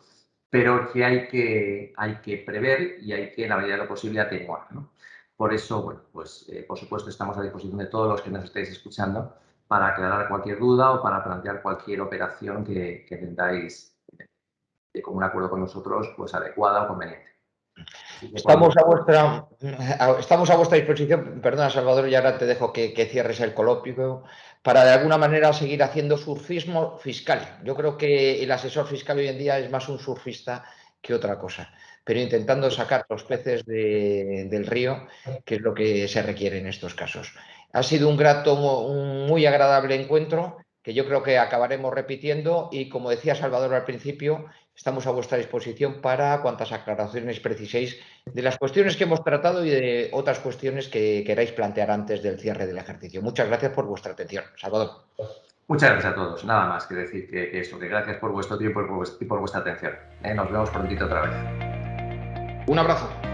pero que hay que prever y hay que, en la medida de lo posible, atenuar, ¿no? Por eso, bueno, pues, por supuesto, estamos a disposición de todos los que nos estéis escuchando para aclarar cualquier duda o para plantear cualquier operación que tengáis de común acuerdo con nosotros, pues adecuada o conveniente. Estamos a vuestra disposición, perdona Salvador, y ahora te dejo que cierres el coloquio, para de alguna manera seguir haciendo surfismo fiscal. Yo creo que el asesor fiscal hoy en día es más un surfista que otra cosa, pero intentando sacar los peces del río, que es lo que se requiere en estos casos. Ha sido un muy agradable encuentro, que yo creo que acabaremos repitiendo, y como decía Salvador al principio, estamos a vuestra disposición para cuantas aclaraciones preciséis de las cuestiones que hemos tratado y de otras cuestiones que queráis plantear antes del cierre del ejercicio. Muchas gracias por vuestra atención. Salvador. Muchas gracias a todos. Nada más que decir que eso, que gracias por vuestro tiempo y por vuestra atención. Nos vemos prontito otra vez. Un abrazo.